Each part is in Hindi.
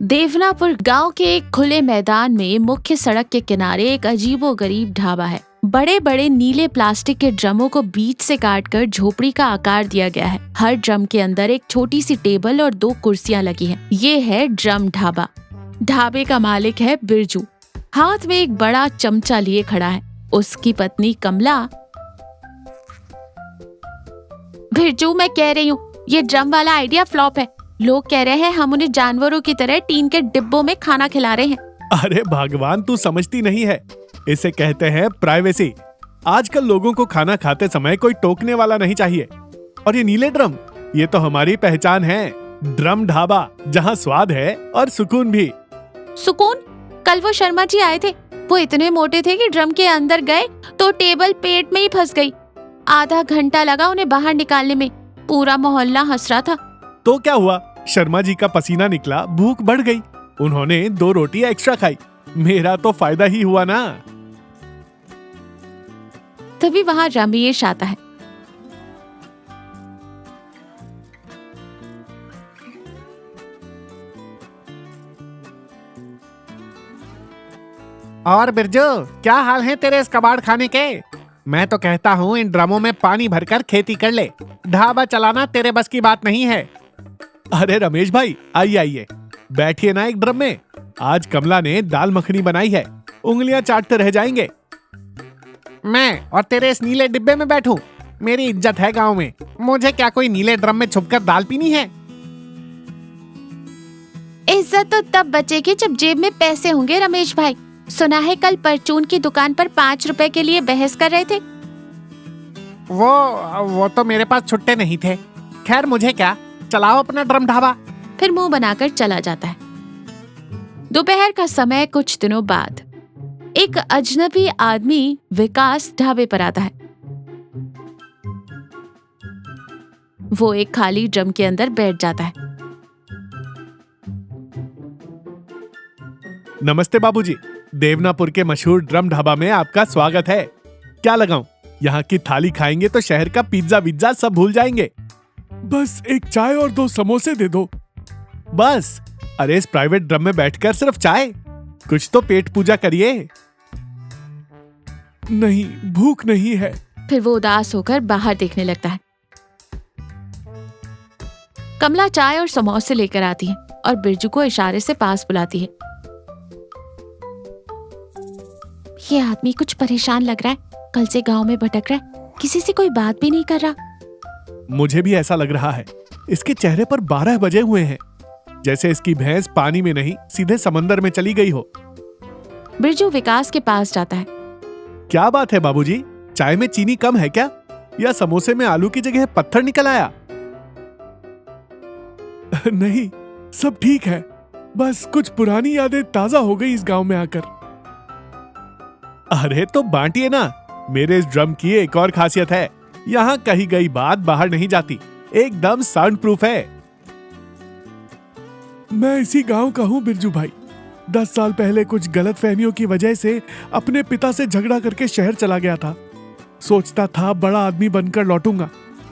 देवनापुर गांव के एक खुले मैदान में मुख्य सड़क के किनारे एक अजीबोगरीब ढाबा है। बड़े बड़े नीले प्लास्टिक के ड्रमों को बीच से काटकर झोपड़ी का आकार दिया गया है। हर ड्रम के अंदर एक छोटी सी टेबल और 2 कुर्सियां लगी हैं। ये है ड्रम ढाबा। ढाबे का मालिक है बिरजू। हाथ में एक बड़ा चमचा लिए खड़ा है। उसकी पत्नी कमला। बिरजू, मैं कह रही हूँ ये ड्रम वाला आइडिया फ्लॉप है। लोग कह रहे हैं हम उन्हें जानवरों की तरह टीन के डिब्बों में खाना खिला रहे हैं। अरे भगवान, तू समझती नहीं है, इसे कहते हैं प्राइवेसी। आजकल लोगों को खाना खाते समय कोई टोकने वाला नहीं चाहिए। और ये नीले ड्रम, ये तो हमारी पहचान है। ड्रम ढाबा, जहाँ स्वाद है और सुकून भी। सुकून? कल वो शर्मा जी आए थे। वो इतने मोटे थे कि ड्रम के अंदर गए तो टेबल पेट में ही फंस गई। आधा घंटा लगा उन्हें बाहर निकालने में। पूरा मोहल्ला हंस रहा था। तो क्या हुआ? शर्मा जी का पसीना निकला, भूख बढ़ गई। उन्होंने 2 रोटियां एक्स्ट्रा खाई। मेरा तो फायदा ही हुआ ना। तभी वहां रमेश आता है। और बिरजू, क्या हाल है तेरे इस कबाड़ खाने के? मैं तो कहता हूँ इन ड्रमों में पानी भरकर खेती कर ले। ढाबा चलाना तेरे बस की बात नहीं है। अरे रमेश भाई, आइए आइए, बैठिए ना एक ड्रम में। आज कमला ने दाल मखनी बनाई है, उंगलियां चाटते रह जाएंगे। मैं और तेरे इस नीले डिब्बे में बैठूं? मेरी इज्जत है गांव में। मुझे क्या कोई नीले ड्रम में छुपकर दाल पीनी है? इज्जत तो तब बचेगी जब जेब में पैसे होंगे। रमेश भाई, सुना है कल परचून की दुकान पर 5 रुपए के लिए बहस कर रहे थे। वो तो मेरे पास छुट्टे नहीं थे। खैर, मुझे क्या, चलाओ अपना ड्रम ढाबा। फिर मुंह बनाकर चला जाता है। दोपहर का समय कुछ दिनों बाद एक अजनबी आदमी विकास ढाबे पर आता है। वो एक खाली ड्रम के अंदर बैठ जाता है। नमस्ते बाबूजी, देवनापुर के मशहूर ड्रम ढाबा में आपका स्वागत है। क्या लगाऊं? यहाँ की थाली खाएंगे तो शहर का पिज्जा विज्जा सब भूल जाएंगे। बस एक चाय और 2 समोसे दे दो। बस? अरे इस प्राइवेट ड्रम में बैठकर सिर्फ चाय? कुछ तो पेट पूजा करिए। नहीं, भूख नहीं है। फिर वो उदास होकर बाहर देखने लगता है। कमला चाय और समोसे लेकर आती है और बिरजू को इशारे से पास बुलाती है। ये आदमी कुछ परेशान लग रहा है। कल से गांव में भटक रहा है, किसी से कोई बात भी नहीं कर रहा। मुझे भी ऐसा लग रहा है। इसके चेहरे पर 12 बजे हुए हैं, जैसे इसकी भैंस पानी में नहीं सीधे समंदर में चली गई हो। बिरजू विकास के पास जाता है। क्या बात है बाबूजी, चाय में चीनी कम है क्या? या समोसे में आलू की जगह पत्थर निकल आया? नहीं, सब ठीक है। बस कुछ पुरानी यादें ताजा हो गई इस गांव में आकर। अरे तो बांटिए ना। मेरे इस ड्रम की एक और खासियत है, यहाँ कही गई बात बाहर नहीं जाती। एकदम साउंड प्रूफ है। मैं इसी गांव का हूँ बिरजू भाई। 10 साल पहले कुछ गलतफहमियों की वजह से अपने पिता से झगड़ा करके शहर चला गया था। सोचता था बड़ा आदमी बनकर लौटूंगा,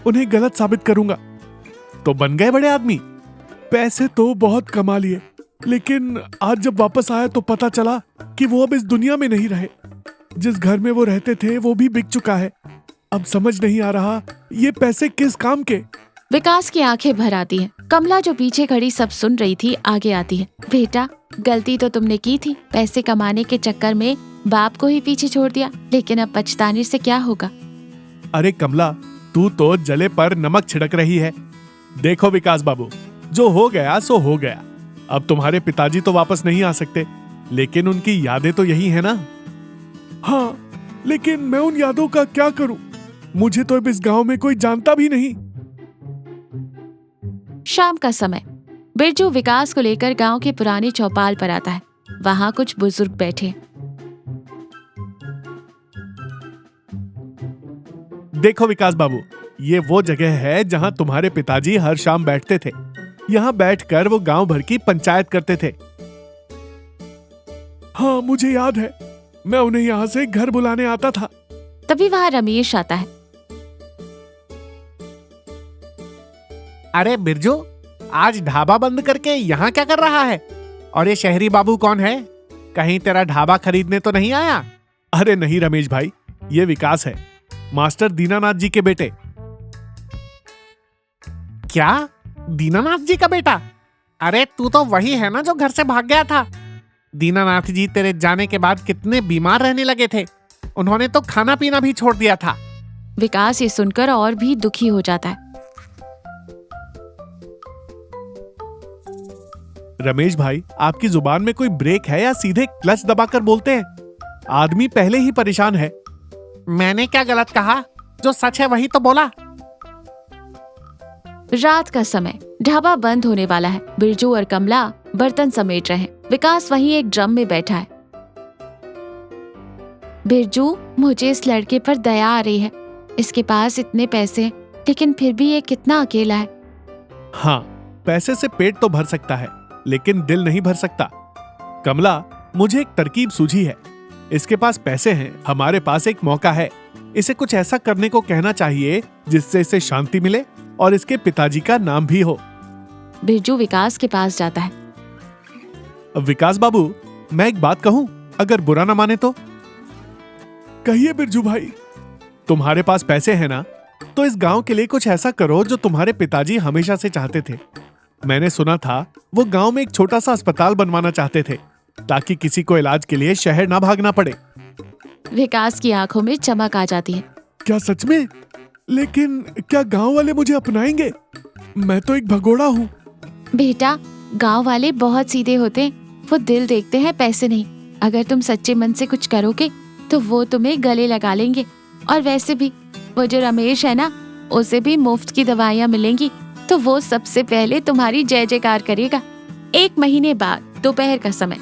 उन्हें गलत साबित करूंगा। तो बन गए बड़े आदमी। पैसे तो बहुत कमा लिए, लेकिन आज जब वापस आया तो पता चला कि वो अब इस दुनिया में नहीं रहे। जिस घर में वो रहते थे वो भी बिक चुका है। अब समझ नहीं आ रहा ये पैसे किस काम के। विकास की आंखें भर आती हैं। कमला जो पीछे खड़ी सब सुन रही थी आगे आती है। बेटा, गलती तो तुमने की थी। पैसे कमाने के चक्कर में बाप को ही पीछे छोड़ दिया, लेकिन अब पछताने से क्या होगा। अरे कमला, तू तो जले पर नमक छिड़क रही है। देखो विकास बाबू, जो हो गया सो हो गया। अब तुम्हारे पिताजी तो वापस नहीं आ सकते, लेकिन उनकी यादें तो यही है ना। हाँ, लेकिन मैं उन यादों का क्या करूं? मुझे तो अब इस गांव में कोई जानता भी नहीं। शाम का समय। बिरजू विकास को लेकर गांव के पुराने चौपाल पर आता है। वहां कुछ बुजुर्ग बैठे। देखो विकास बाबू, ये वो जगह है जहां तुम्हारे पिताजी हर शाम बैठते थे। यहाँ बैठकर वो गांव भर की पंचायत करते थे। हाँ, मुझे याद है। मैं उन्हें यहाँ से घर बुलाने आता था। तभी वहां रमेश आता है। अरे बिरजू, आज ढाबा बंद करके यहाँ क्या कर रहा है? और ये शहरी बाबू कौन है? कहीं तेरा ढाबा खरीदने तो नहीं आया? अरे नहीं रमेश भाई, ये विकास है, मास्टर दीनानाथ जी के बेटे। क्या? दीनानाथ जी का बेटा? अरे तू तो वही है ना जो घर से भाग गया था। दीनानाथ जी तेरे जाने के बाद कितने बीमार रहने लगे थे। उन्होंने तो खाना पीना भी छोड़ दिया था। विकास ये सुनकर और भी दुखी हो जाता है। रमेश भाई, आपकी जुबान में कोई ब्रेक है या सीधे क्लच दबाकर बोलते हैं? आदमी पहले ही परेशान है। मैंने क्या गलत कहा? जो सच है वही तो बोला। रात का समय, ढाबा बंद होने वाला है। बिरजू और कमला बर्तन समेट रहे हैं। विकास वहीं एक ड्रम में बैठा है। बिरजू, मुझे इस लड़के पर दया आ रही है। इसके पास इतने पैसे हैं, लेकिन फिर भी ये कितना अकेला है। हाँ, पैसे से पेट तो भर सकता है, लेकिन दिल नहीं भर सकता। कमला, मुझे एक तरकीब सूझी है। इसके पास पैसे हैं, हमारे पास एक मौका है। इसे कुछ ऐसा करने को कहना चाहिए जिससे इसे शांति मिले और इसके पिताजी का नाम भी हो। बिरजू विकास के पास जाता है। विकास बाबू, मैं एक बात कहूं, अगर बुरा ना माने तो? कहिए बिरजू भाई। तुम्हारे पास पैसे हैं ना, तो इस गांव के लिए कुछ ऐसा करो जो तुम्हारे पिताजी हमेशा से चाहते थे। मैंने सुना था वो गांव में एक छोटा सा अस्पताल बनवाना चाहते थे, ताकि किसी को इलाज के लिए शहर ना भागना पड़े। विकास की आंखों में चमक आ जाती है। क्या सच में? लेकिन क्या गांव वाले मुझे अपनाएंगे? मैं तो एक भगोड़ा हूँ। बेटा, गांव वाले बहुत सीधे होते हैं। वो दिल देखते हैं, पैसे नहीं। अगर तुम सच्चे मन से कुछ करोगे तो वो तुम्हें गले लगा लेंगे। और वैसे भी वो जो रमेश है ना, उसे भी मुफ्त की दवाइयाँ मिलेंगी, तो वो सबसे पहले तुम्हारी जय जयकार करेगा। 1 महीने बाद दोपहर का समय,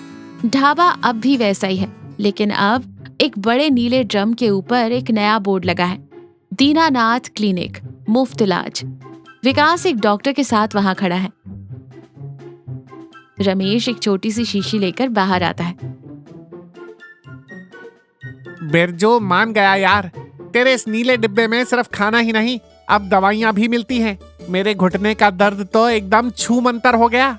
ढाबा अब भी वैसा ही है, लेकिन अब एक बड़े नीले ड्रम के ऊपर एक नया बोर्ड लगा है, दीनानाथ क्लिनिक, मुफ्त इलाज। विकास एक डॉक्टर के साथ वहां खड़ा है। रमेश एक छोटी सी शीशी लेकर बाहर आता है। बिरजू मान गया यार, तेरे इस नीले डिब्बे में सिर्फ खाना ही नहीं, अब दवाइयाँ भी मिलती हैं। मेरे घुटने का दर्द तो एकदम छू मंतर हो गया।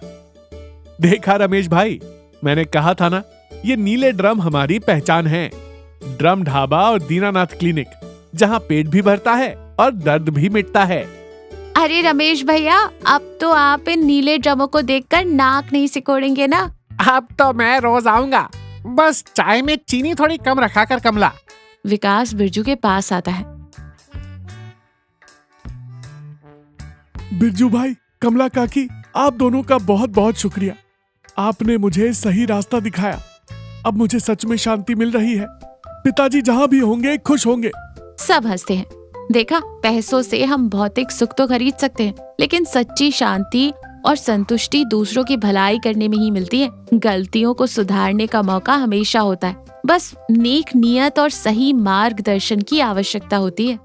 देखा रमेश भाई, मैंने कहा था ना, ये नीले ड्रम हमारी पहचान है। ड्रम ढाबा और दीनानाथ क्लिनिक, जहाँ पेट भी भरता है और दर्द भी मिटता है। अरे रमेश भैया, अब तो आप इन नीले ड्रमों को देखकर नाक नहीं सिकोड़ेंगे ना? अब तो मैं रोज आऊंगा, बस चाय में चीनी थोड़ी कम रखा कर कमला। विकास बिरजू के पास आता है। बिरजू भाई, कमला काकी, आप दोनों का बहुत बहुत शुक्रिया। आपने मुझे सही रास्ता दिखाया। अब मुझे सच में शांति मिल रही है। पिताजी जहाँ भी होंगे खुश होंगे। सब हंसते हैं। देखा, पैसों से हम भौतिक सुख तो खरीद सकते हैं, लेकिन सच्ची शांति और संतुष्टि दूसरों की भलाई करने में ही मिलती है। गलतियों को सुधारने का मौका हमेशा होता है, बस नेक नियत और सही मार्गदर्शन की आवश्यकता होती है।